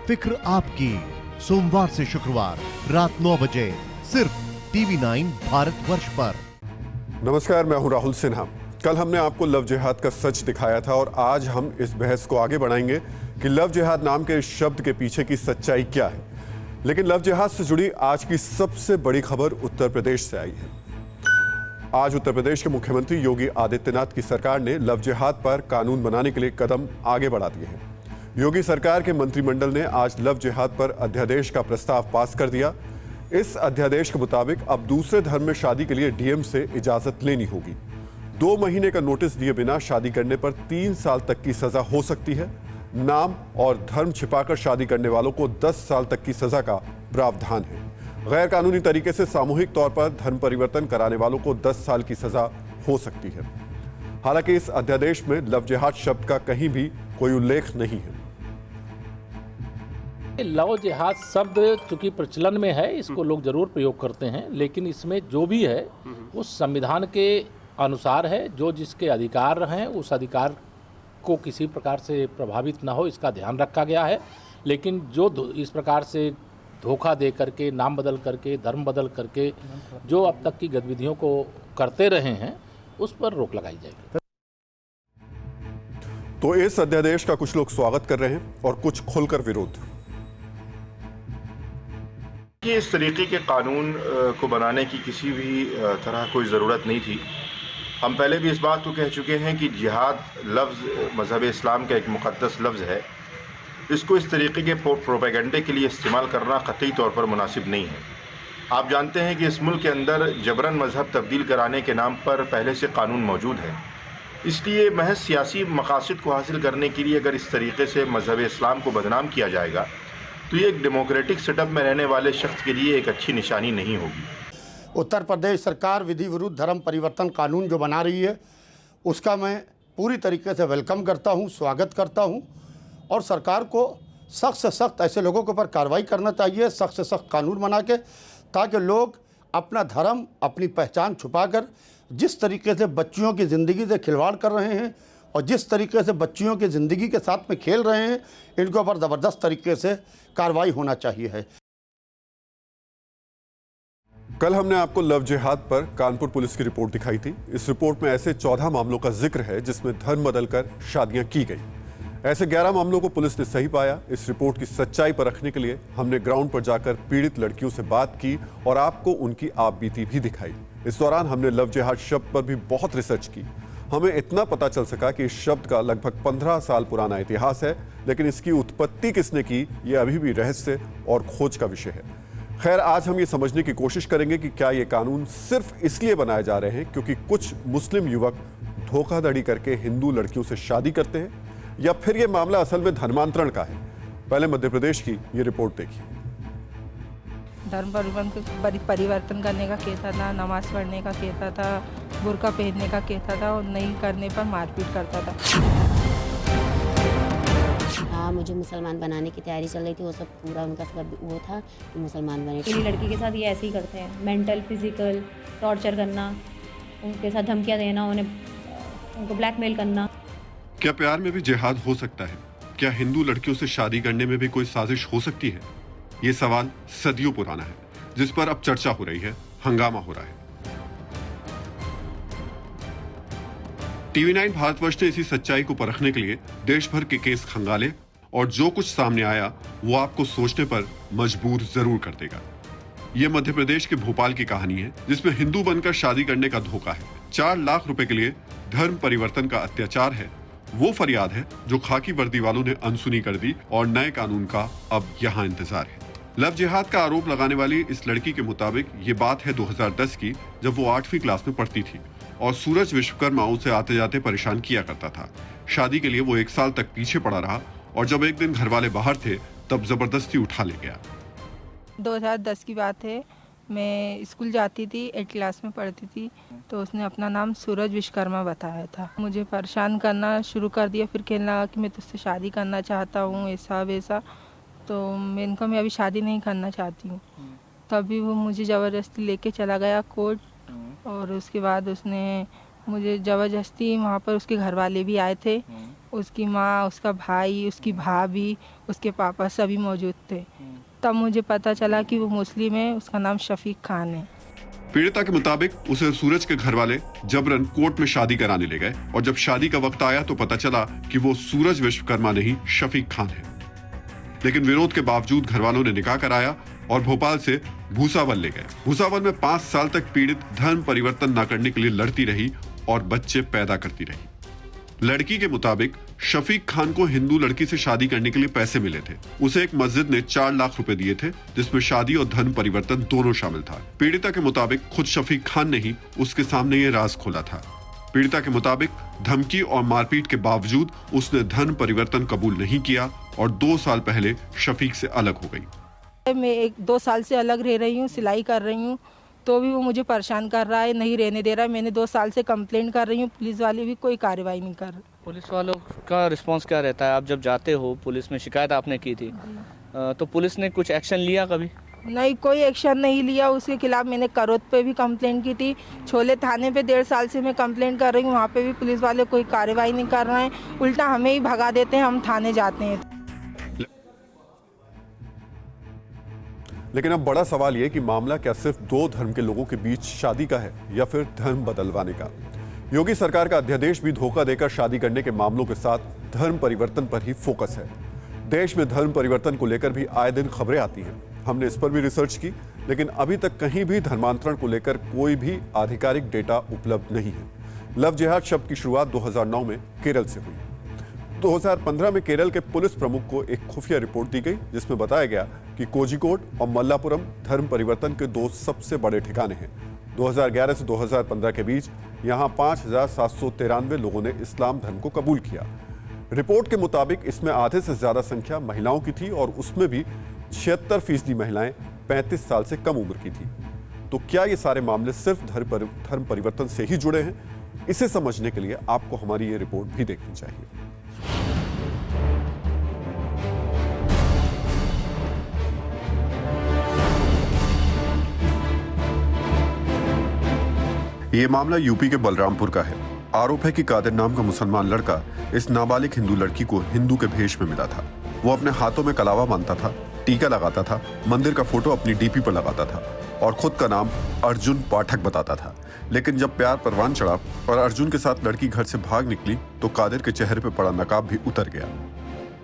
फिक्र आपकी, सोमवार से शुक्रवार रात 9 बजे सिर्फ TV9 भारतवर्ष पर। नमस्कार, मैं हूं राहुल सिन्हा। कल हमने आपको लव जिहाद का सच दिखाया था और आज हम इस बहस को आगे बढ़ाएंगे कि लव जिहाद नाम के इस शब्द के पीछे की सच्चाई क्या है। लेकिन लव जिहाद से जुड़ी आज की सबसे बड़ी खबर उत्तर प्रदेश से आई है। आज उत्तर प्रदेश के मुख्यमंत्री योगी आदित्यनाथ की सरकार ने लव जिहाद पर कानून बनाने के लिए कदम आगे बढ़ा दिए हैं। योगी सरकार के मंत्रिमंडल ने आज लव जिहाद पर अध्यादेश का प्रस्ताव पास कर दिया। इस अध्यादेश के मुताबिक अब दूसरे धर्म में शादी के लिए डीएम से इजाजत लेनी होगी। 2 महीने का नोटिस दिए बिना शादी करने पर 3 साल तक की सजा हो सकती है। नाम और धर्म छिपाकर शादी करने वालों को 10 साल तक की सजा का प्रावधान है। गैर कानूनी तरीके से सामूहिक तौर पर धर्म परिवर्तन कराने वालों को 10 साल की सजा हो सकती है। हालांकि इस अध्यादेश में लव जिहाद शब्द का कहीं भी कोई उल्लेख नहीं है। लव जिहाद शब्द चूंकि प्रचलन में है, इसको लोग जरूर प्रयोग करते हैं, लेकिन इसमें जो भी है वो संविधान के अनुसार है। जो जिसके अधिकार हैं उस अधिकार को किसी प्रकार से प्रभावित ना हो, इसका ध्यान रखा गया है। लेकिन जो इस प्रकार से धोखा दे करके, नाम बदल करके, धर्म बदल करके जो अब तक की गतिविधियों को करते रहे हैं, उस पर रोक लगाई जाएगी। तो इस अध्यादेश का कुछ लोग स्वागत कर रहे हैं और कुछ खुलकर विरोध। इस तरीके के कानून को बनाने की किसी भी तरह कोई ज़रूरत नहीं थी। हम पहले भी इस बात को कह चुके हैं कि जिहाद लफ्ज़ मज़हब इस्लाम का एक मुक़द्दस लफ्ज़ है। इसको इस तरीके के प्रोपेगेंडे के लिए इस्तेमाल करना क़तई तौर पर मुनासिब नहीं है। आप जानते हैं कि इस मुल्क के अंदर जबरन मज़हब तब्दील कराने के नाम पर पहले से कानून मौजूद है। इसलिए महज सियासी मकासद को हासिल करने के लिए अगर इस तरीके से मज़हब इस्लाम को बदनाम किया जाएगा तो ये एक डेमोक्रेटिक सेटअप में रहने वाले शख्स के लिए एक अच्छी निशानी नहीं होगी। उत्तर प्रदेश सरकार विधि विरुद्ध धर्म परिवर्तन कानून जो बना रही है उसका मैं पूरी तरीके से वेलकम करता हूं, स्वागत करता हूं और सरकार को सख्त से सख्त ऐसे लोगों के ऊपर कार्रवाई करना चाहिए, सख्त से सख्त कानून बना के, ताकि लोग अपना धर्म, अपनी पहचान छुपाकर जिस तरीके से बच्चियों की ज़िंदगी से खिलवाड़ कर रहे हैं और जिस तरीके से बच्चियों की ज़िंदगी के साथ में खेल रहे हैं, इनके ऊपर ज़बरदस्त तरीके से कार्रवाई होना चाहिए है। कल हमने आपको लव जिहाद पर कानपुर पुलिस की रिपोर्ट दिखाई थी। इस रिपोर्ट में ऐसे 14 मामलों का जिक्र है जिसमें धर्म बदलकर शादियां की गई। ऐसे 11 मामलों को पुलिस ने सही पाया। इस रिपोर्ट की सच्चाई परखने के लिए हमने ग्राउंड पर जाकर पीड़ित लड़कियों से बात की और आपको उनकी आपबीती भी दिखाई। इस दौरान हमने लव जिहाद शब्द पर भी बहुत रिसर्च की। हमें इतना पता चल सका कि इस शब्द का लगभग 15 साल पुराना इतिहास है, लेकिन इसकी उत्पत्ति किसने की ये अभी भी रहस्य और खोज का विषय है। खैर, आज हम ये समझने की कोशिश करेंगे कि क्या ये कानून सिर्फ इसलिए बनाए जा रहे हैं क्योंकि कुछ मुस्लिम युवक धोखाधड़ी करके हिंदू लड़कियों से शादी करते हैं, या फिर ये मामला असल में धर्मांतरण का है। पहले मध्य प्रदेश की ये रिपोर्ट देखिए। धर्म परिवर्तन करने का कहता था, नमाज पढ़ने का कहता था, बुर्का पहनने का कहता था और नहीं करने पर मारपीट करता था। हाँ, मुझे मुसलमान बनाने की तैयारी चल रही थी। वो सब पूरा उनका सब वो था कि मुसलमान बने। किसी लड़की के साथ ये ऐसे ही करते हैं, मेंटल फिजिकल टॉर्चर करना, उनके साथ धमकियाँ देना, उनको ब्लैकमेल करना। क्या प्यार में भी जिहाद हो सकता है? क्या हिंदू लड़कियों से शादी करने में भी कोई साजिश हो सकती है? ये सवाल सदियों पुराना है, जिस पर अब चर्चा हो रही है, हंगामा हो रहा है। TV9 भारतवर्ष ने इसी सच्चाई को परखने के लिए देश भर के केस खंगाले और जो कुछ सामने आया वो आपको सोचने पर मजबूर जरूर कर देगा। ये मध्य प्रदेश के भोपाल की कहानी है, जिसमें हिंदू बनकर शादी करने का धोखा है, 4 लाख रुपए के लिए धर्म परिवर्तन का अत्याचार है। वो फरियाद है जो खाकी वर्दी वालों ने अनसुनी कर दी और नए कानून का अब यहाँ इंतजार है। लव जिहाद का आरोप लगाने वाली इस लड़की के मुताबिक ये बात है 2010 की, जब वो 8वीं क्लास में पढ़ती थी और सूरज विश्वकर्मा उसे आते जाते परेशान किया करता था। शादी के लिए वो 1 साल तक पीछे पड़ा रहा और जब एक दिन घर वाले बाहर थे तब जबरदस्ती उठा ले गया। 2010 की बात है, मैं स्कूल जाती थी, 8 क्लास में पढ़ती थी, तो उसने अपना नाम सूरज विश्वकर्मा बताया था। मुझे परेशान करना शुरू कर दिया, फिर कहने लगा कि मैं तुझसे शादी करना चाहता हूँ, ऐसा वैसा। तो मैं अभी शादी नहीं करना चाहती हूँ। तभी वो मुझे ज़बरदस्ती लेके चला गया कोर्ट और उसके बाद उसने मुझे ज़बरदस्ती वहाँ पर उसके घर वाले भी आए थे, उसकी माँ, उसका भाई, उसकी भाभी, उसके पापा सभी मौजूद थे। तब मुझे पता चला कि वो मुस्लिम है, उसका नाम शफीक खान है। पीड़िता के मुताबिक उसे सूरज के घर वाले जबरन कोर्ट में शादी कराने ले गए और जब शादी का वक्त आया तो पता चला कि वो सूरज विश्वकर्मा नहीं शफीक खान है। लेकिन विरोध के बावजूद घर वालों ने निकाह कराया और भोपाल से भूसावल ले गए। भूसावल में 5 साल तक पीड़ित धर्म परिवर्तन न करने के लिए लड़ती रही और बच्चे पैदा करती रही। लड़की के मुताबिक शफीक खान को हिंदू लड़की से शादी करने के लिए पैसे मिले थे। उसे एक मस्जिद ने 4 लाख रुपए दिए थे, जिसमें शादी और धर्म परिवर्तन दोनों शामिल था। पीड़िता के मुताबिक खुद शफीक खान ने ही उसके सामने ये राज खोला था। पीड़िता के मुताबिक धमकी और मारपीट के बावजूद उसने धर्म परिवर्तन कबूल नहीं किया और 2 साल पहले शफीक से अलग हो गई। मैं 1-2 साल से अलग रह रही हूँ, सिलाई कर रही हूँ, तो भी वो मुझे परेशान कर रहा है, नहीं रहने दे रहा है। मैंने 2 साल से कंप्लेंट कर रही हूँ, पुलिस वाले भी कोई कार्रवाई नहीं कर रहे। पुलिस वालों का रिस्पांस क्या रहता है? आप जब जाते हो, पुलिस में शिकायत आपने की थी, तो पुलिस ने कुछ एक्शन लिया कभी? नहीं, कोई एक्शन नहीं लिया। उसके खिलाफ मैंने करोत पे भी कंप्लेंट की थी, छोले थाने पे 1.5 साल से मैं कंप्लेंट कर रही हूँ, वहाँ पे भी पुलिस वाले कोई कार्रवाई नहीं कर रहे हैं, उल्टा हमें ही भगा देते हैं, हम थाने जाते हैं। लेकिन अब बड़ा सवाल यह कि मामला क्या सिर्फ 2 धर्म के लोगों के बीच शादी का है या फिर धर्म बदलवाने का। योगी सरकार का अध्यादेश भी धोखा देकर शादी करने के मामलों के साथ धर्म परिवर्तन पर ही फोकस है। देश में धर्म परिवर्तन को लेकर भी आए दिन खबरें आती हैं। हमने इस पर भी रिसर्च की, लेकिन अभी तक कहीं भी धर्मांतरण को लेकर कोई भी आधिकारिक डेटा उपलब्ध नहीं है। लव जिहाद शब्द की शुरुआत 2009 में केरल से हुई। 2015 में केरल के पुलिस प्रमुख को एक खुफिया रिपोर्ट दी गई, जिसमें बताया गया कि कोझिकोड और मल्लापुरम धर्म परिवर्तन के 2 सबसे बड़े ठिकाने हैं। 2011 से 2015 के बीच यहां 5,793 लोगों ने इस्लाम धर्म को कबूल किया। रिपोर्ट के मुताबिक इसमें आधे से ज्यादा संख्या महिलाओं की थी और उसमें भी 76% महिलाएं 35 साल से कम उम्र की थी। तो क्या ये सारे मामले सिर्फ धर्म परिवर्तन से ही जुड़े हैं? इसे समझने के लिए आपको हमारी ये रिपोर्ट भी देखनी चाहिए। ये मामला यूपी के बलरामपुर का है। आरोप है कि कादिर नाम का मुसलमान लड़का इस नाबालिग हिंदू लड़की को हिंदू के भेष में मिला था। वो अपने हाथों में कलावा बांधता था, टीका लगाता था, मंदिर का फोटो अपनी डीपी पर लगाता था और खुद का नाम अर्जुन पाठक बताता था। लेकिन जब प्यार परवान चढ़ा और अर्जुन के साथ लड़की घर से भाग निकली तो कादिर के चेहरे पर पड़ा नकाब भी उतर गया।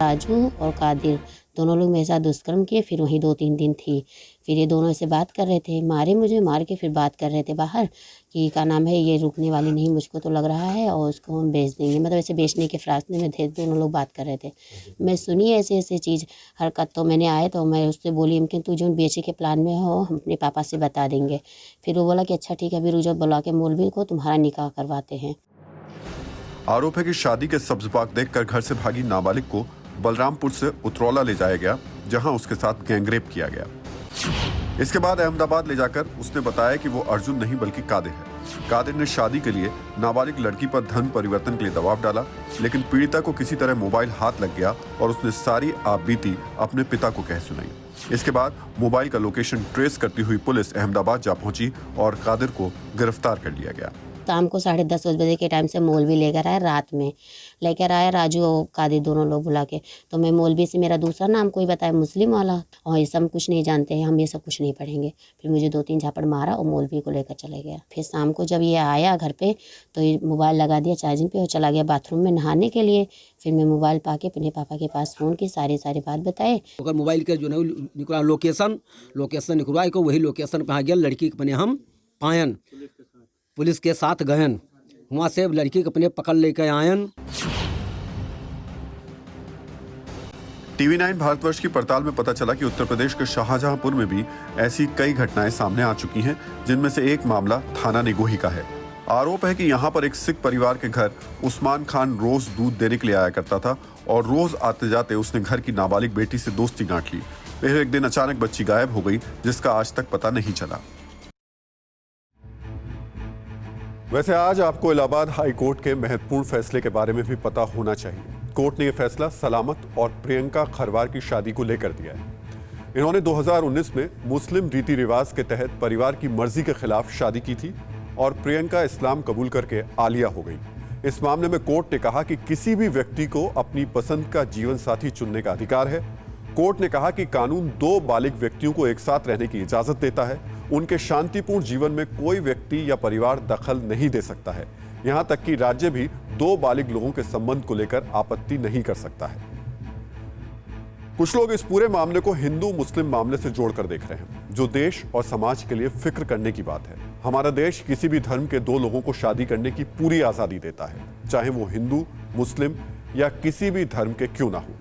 राजू और कादिर दोनों लोग मेरे साथ दुष्कर्म किए, फिर वहीं 2-3 दिन थी। फिर ये दोनों ऐसे बात कर रहे थे, मुझे मार के फिर बात कर रहे थे बाहर कि क्या नाम है, ये रुकने वाली नहीं मुझको तो लग रहा है और उसको हम बेच देंगे, मतलब ऐसे बेचने के फासले में थे। दोनों लोग बात कर रहे थे। मैं सुनी ऐसे चीज़ हरकत, तो मैंने आए तो मैं उससे बोली कि तू जो बेचे के प्लान में हो हम अपने पापा से बता देंगे। फिर वो बोला कि अच्छा ठीक है, फिर रुजो बुला के मौलवी को तुम्हारा निकाह करवाते हैं। आरोप है कि शादी के सब्ज बाग देखकर घर से भागी नाबालिग को बलरामपुर से उतरौला ले जाया गया, जहां उसके साथ गैंगरेप किया गया। इसके बाद अहमदाबाद ले जाकर उसने बताया कि वो अर्जुन नहीं बल्कि कादिर है। कादिर ने शादी के लिए नाबालिग लड़की पर धर्म परिवर्तन के लिए दबाव डाला, लेकिन पीड़िता को किसी तरह मोबाइल हाथ लग गया और उसने सारी आपबीती अपने पिता को कह सुनाई। इसके बाद मोबाइल का लोकेशन ट्रेस करती हुई पुलिस अहमदाबाद जा पहुंची और कादिर को गिरफ्तार कर लिया गया। शाम को 10:30 बजे के टाइम से मौलवी लेकर आया, रात में लेकर आया राजू और कादिर दोनों लोग बुला के। तो मैं मौलवी से मेरा दूसरा नाम कोई बताया मुस्लिम वाला, और ये सब कुछ नहीं जानते हैं, हम ये सब कुछ नहीं पढ़ेंगे। फिर मुझे 2-3 झापड़ मारा और मौलवी को लेकर चले गया। फिर शाम को जब ये आया घर पे तो ये मोबाइल लगा दिया चार्जिंग पे और चला गया बाथरूम में नहाने के लिए। फिर मैं मोबाइल पाके अपने पापा के पास फ़ोन की सारी बात बताए। अगर मोबाइल के जो है निकला लोकेशन निकलवाए को वही लोकेशन पे आ गया। लड़की के अपने हम पायन पुलिस के साथ गयन, वहाँ से लड़की को अपने पकड़ लेकर आयन। TV9 भारतवर्ष की पड़ताल में पता चला कि उत्तर प्रदेश के शाहजहांपुर में भी ऐसी कई घटनाएं सामने आ चुकी हैं, जिनमें से एक मामला थाना निगोही का है। आरोप है कि यहाँ पर एक सिख परिवार के घर उस्मान खान रोज दूध देने के लिए आया करता था और रोज आते जाते उसने घर की नाबालिग बेटी से दोस्ती गांठ ली। फिर एक दिन अचानक बच्ची गायब हो गई, जिसका आज तक पता नहीं चला। वैसे आज आपको इलाहाबाद हाई कोर्ट के महत्वपूर्ण फैसले के बारे में भी पता होना चाहिए। कोर्ट ने यह फैसला सलामत और प्रियंका खरवार की शादी को लेकर दिया है। इन्होंने 2019 में मुस्लिम रीति रिवाज के तहत परिवार की मर्जी के खिलाफ शादी की थी और प्रियंका इस्लाम कबूल करके आलिया हो गई। इस मामले में कोर्ट ने कहा कि किसी भी व्यक्ति को अपनी पसंद का जीवन साथी चुनने का अधिकार है। कोर्ट ने कहा कि कानून 2 बालिग व्यक्तियों को एक साथ रहने की इजाजत देता है। उनके शांतिपूर्ण जीवन में कोई व्यक्ति या परिवार दखल नहीं दे सकता है। यहां तक कि राज्य भी 2 बालिग लोगों के संबंध को लेकर आपत्ति नहीं कर सकता है। कुछ लोग इस पूरे मामले को हिंदू मुस्लिम मामले से जोड़कर देख रहे हैं, जो देश और समाज के लिए फिक्र करने की बात है। हमारा देश किसी भी धर्म के 2 लोगों को शादी करने की पूरी आजादी देता है, चाहे वो हिंदू, मुस्लिम या किसी भी धर्म के क्यों ना हो।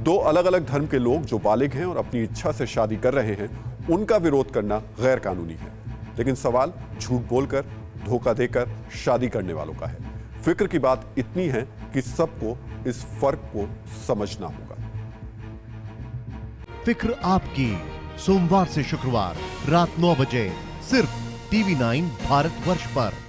2 अलग अलग धर्म के लोग जो बालिग हैं और अपनी इच्छा से शादी कर रहे हैं, उनका विरोध करना गैर कानूनी है। लेकिन सवाल झूठ बोलकर, धोखा देकर शादी करने वालों का है। फिक्र की बात इतनी है कि सबको इस फर्क को समझना होगा। फिक्र आपकी, सोमवार से शुक्रवार रात 9 बजे सिर्फ TV9 भारतवर्ष पर।